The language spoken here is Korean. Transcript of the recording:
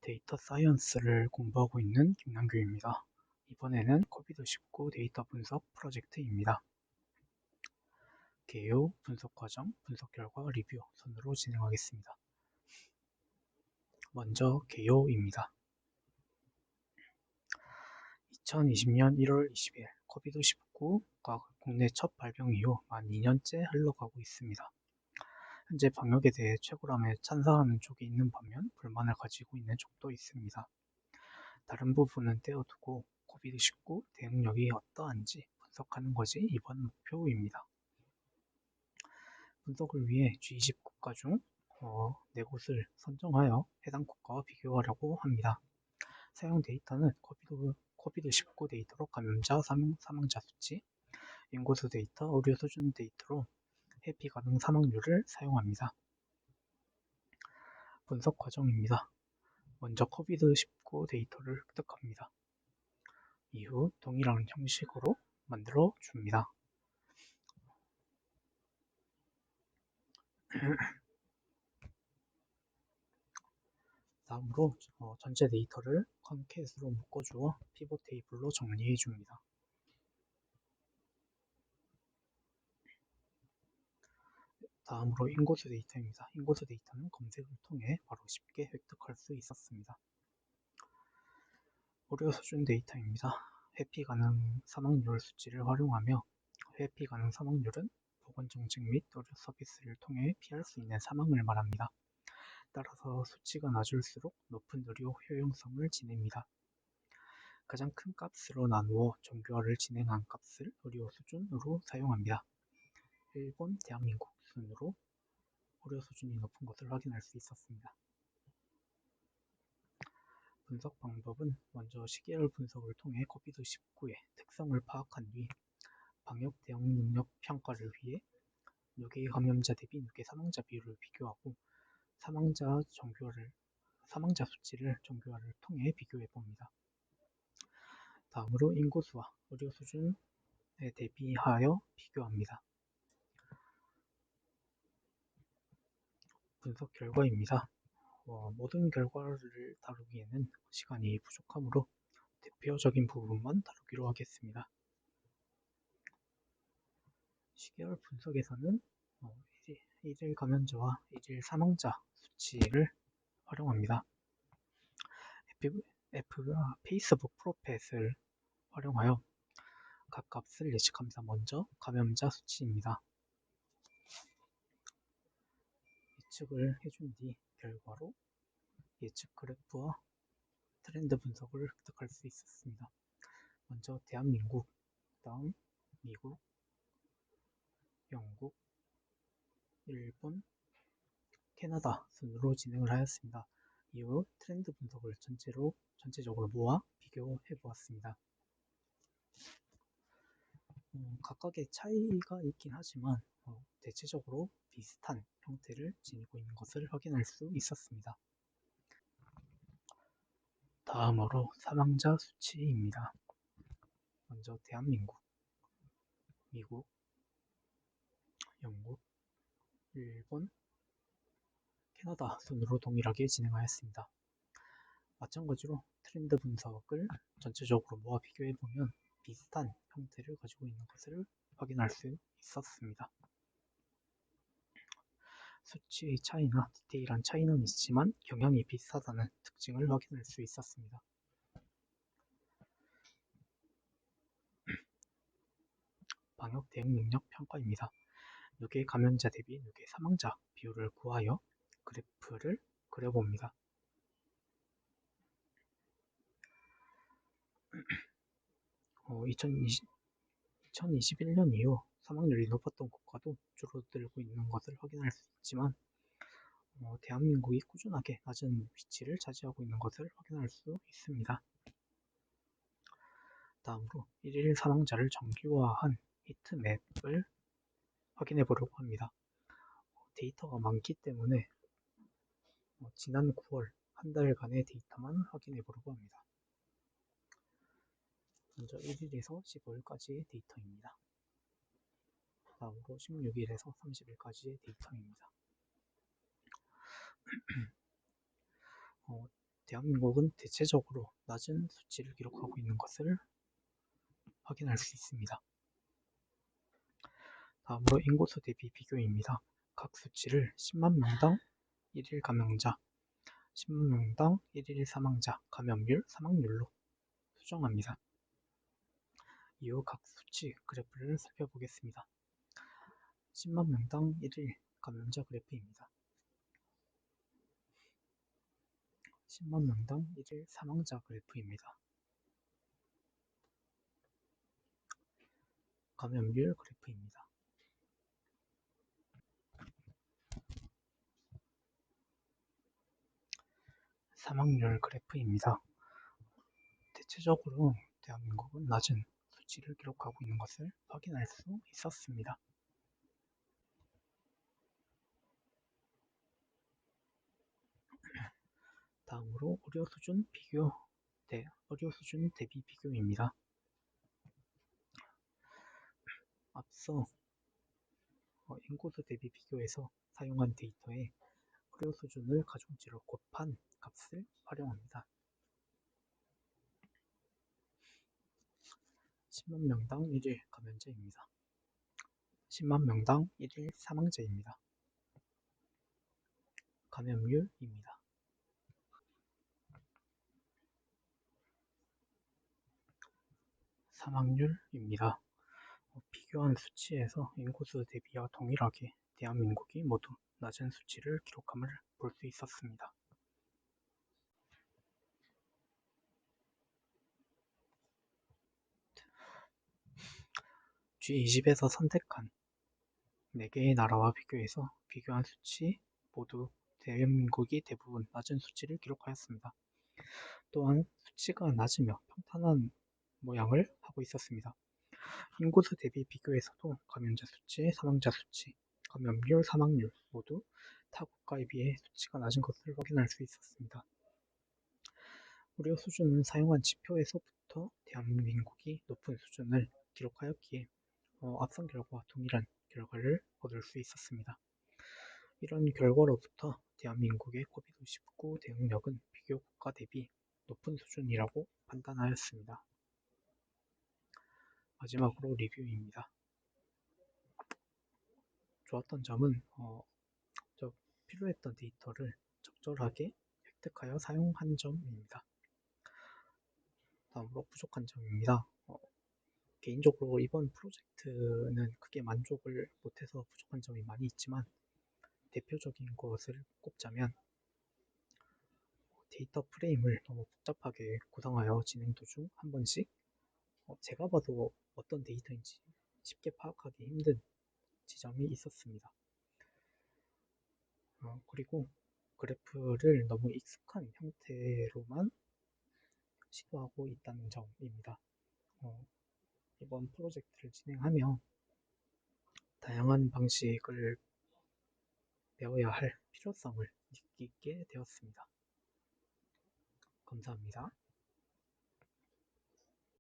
데이터 사이언스를 공부하고 있는 김남규입니다. 이번에는 코비드19 데이터 분석 프로젝트입니다. 개요, 분석 과정, 분석 결과 리뷰 순으로 진행하겠습니다. 먼저 개요입니다. 2020년 1월 20일 코비드19가 국내 첫 발병 이후 만 2년째 흘러가고 있습니다. 현재 방역에 대해 최고람에 찬성하는 쪽이 있는 반면 불만을 가지고 있는 쪽도 있습니다. 다른 부분은 떼어두고 코비드19 대응력이 어떠한지 분석하는 것이 이번 목표입니다. 분석을 위해 G20 국가 중 4곳을 선정하여 해당 국가와 비교하려고 합니다. 사용 데이터는 코비드19 데이터로 감염자 사망자 수치, 인구수 데이터, 의료 수준 데이터로 회피 가능 사망률을 사용합니다. 분석 과정입니다. 먼저 코비드19 데이터를 획득합니다. 이후 동일한 형식으로 만들어 줍니다. 다음으로 전체 데이터를 컨캣으로 묶어주어 피벗 테이블로 정리해 줍니다. 다음으로 인구수 데이터입니다. 인구수 데이터는 검색을 통해 바로 쉽게 획득할 수 있었습니다. 의료 수준 데이터입니다. 회피 가능 사망률 수치를 활용하며 회피 가능 사망률은 보건정책 및 의료 서비스를 통해 피할 수 있는 사망을 말합니다. 따라서 수치가 낮을수록 높은 의료 효용성을 지닙니다. 가장 큰 값으로 나누어 정교화를 진행한 값을 의료 수준으로 사용합니다. 일본, 대한민국 순으로 의료 수준이 높은 것을 확인할 수 있었습니다. 분석 방법은 먼저 시계열 분석을 통해 코비드19의 특성을 파악한 뒤 방역 대응 능력 평가를 위해 누계 감염자 대비 누계 사망자 비율을 비교하고 사망자 수치를 정교화를 통해 비교해 봅니다. 다음으로 인구수와 의료 수준에 대비하여 비교합니다. 분석 결과입니다. 모든 결과를 다루기에는 시간이 부족하므로 대표적인 부분만 다루기로 하겠습니다. 시계열 분석에서는 일일 감염자와 일일 사망자 수치를 활용합니다. 페이스북 프로펫을 활용하여 각 값을 예측합니다. 먼저 감염자 수치입니다. 예측을 해준 뒤 결과로 예측 그래프와 트렌드 분석을 획득할 수 있었습니다. 먼저 대한민국, 다음 미국, 영국, 일본, 캐나다 순으로 진행을 하였습니다. 이후 트렌드 분석을 전체적으로 모아 비교해 보았습니다. 각각의 차이가 있긴 하지만 대체적으로 비슷한 형태를 지니고 있는 것을 확인할 수 있었습니다. 다음으로 사망자 수치입니다. 먼저 대한민국, 미국, 영국, 일본, 캐나다 순으로 동일하게 진행하였습니다. 마찬가지로 트렌드 분석을 전체적으로 모아 비교해보면 비슷한 형태를 가지고 있는 것을 확인할 수 있었습니다. 수치의 차이나 디테일한 차이는 있지만 경향이 비슷하다는 특징을 확인할 수 있었습니다. 방역 대응 능력 평가입니다. 누계 감염자 대비 누계 사망자 비율을 구하여 그래프를 그려봅니다. 2021년 이후 사망률이 높았던 국가도 줄어들고 있는 것을 확인할 수 있지만 대한민국이 꾸준하게 낮은 위치를 차지하고 있는 것을 확인할 수 있습니다. 다음으로 일일 사망자를 정규화한 히트맵을 확인해 보려고 합니다. 데이터가 많기 때문에 지난 9월 한 달간의 데이터만 확인해 보려고 합니다. 먼저 1일에서 15일까지의 데이터입니다. 다음으로 16일에서 30일까지의 데이터입니다. 대한민국은 대체적으로 낮은 수치를 기록하고 있는 것을 확인할 수 있습니다. 다음으로 인구수 대비 비교입니다. 각 수치를 10만 명당 1일 감염자, 10만 명당 1일 사망자, 감염률, 사망률로 수정합니다. 이후 각 수치 그래프를 살펴보겠습니다. 10만 명당 1일 감염자 그래프입니다. 10만 명당 1일 사망자 그래프입니다. 감염률 그래프입니다. 사망률 그래프입니다. 대체적으로 대한민국은 낮은 수치를 기록하고 있는 것을 확인할 수 있었습니다. 다음으로 의료 수준 대비 비교입니다. 앞서 인구수 대비 비교에서 사용한 데이터에 의료 수준을 가중치로 곱한 값을 활용합니다. 10만 명당 1일 감염자입니다. 10만 명당 1일 사망자입니다. 감염률입니다. 사망률입니다. 비교한 수치에서 인구수 대비와 동일하게 대한민국이 모두 낮은 수치를 기록함을 볼 수 있었습니다. G20에서 선택한 4개의 나라와 비교한 수치 모두 대한민국이 대부분 낮은 수치를 기록하였습니다. 또한 수치가 낮으며 평탄한 모양을 하고 있었습니다. 인구수 대비 비교에서도 감염자 수치, 사망자 수치, 감염률, 사망률 모두 타 국가에 비해 수치가 낮은 것을 확인할 수 있었습니다. 의료 수준은 사용한 지표에서부터 대한민국이 높은 수준을 기록하였기에 앞선 결과와 동일한 결과를 얻을 수 있었습니다. 이런 결과로부터 대한민국의 코비드-19 대응력은 비교 국가 대비 높은 수준이라고 판단하였습니다. 마지막으로 리뷰입니다. 좋았던 점은 필요했던 데이터를 적절하게 획득하여 사용한 점입니다. 다음으로 부족한 점입니다. 개인적으로 이번 프로젝트는 크게 만족을 못해서 부족한 점이 많이 있지만 대표적인 것을 꼽자면 데이터 프레임을 너무 복잡하게 구성하여 진행 도중 한 번씩 제가 봐도 어떤 데이터인지 쉽게 파악하기 힘든 지점이 있었습니다. 그리고 그래프를 너무 익숙한 형태로만 시도하고 있다는 점입니다. 이번 프로젝트를 진행하며 다양한 방식을 배워야 할 필요성을 느끼게 되었습니다. 감사합니다.